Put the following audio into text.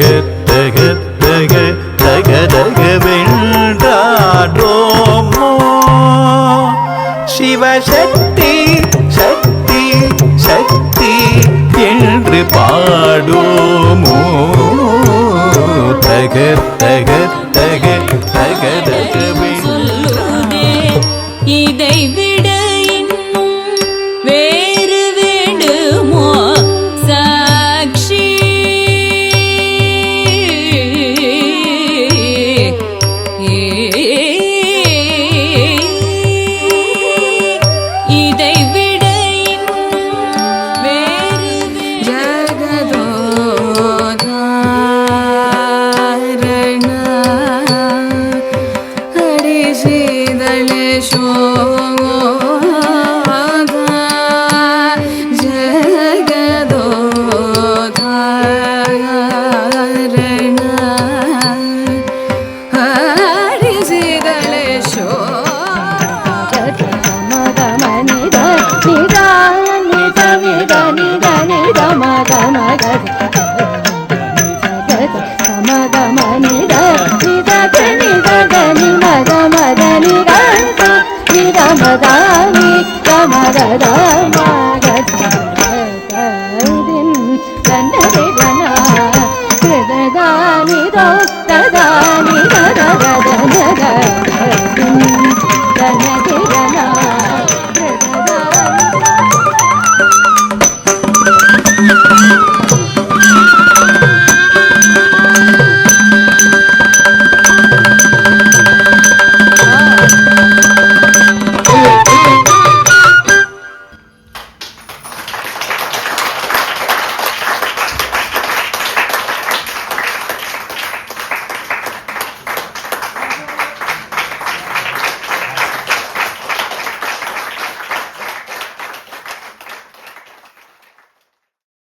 தக தக தக தக தக வென்றாடோமோ சிவசக்தி சக்தி சக்தி என்று பாடோமோ தக தக தக தக தக இதை விட இன்னும் வேறு வேண்டுமோ சாட்சி இதை விட இன்னும் வேறு ஜகதோதாரண ஹரி சீதள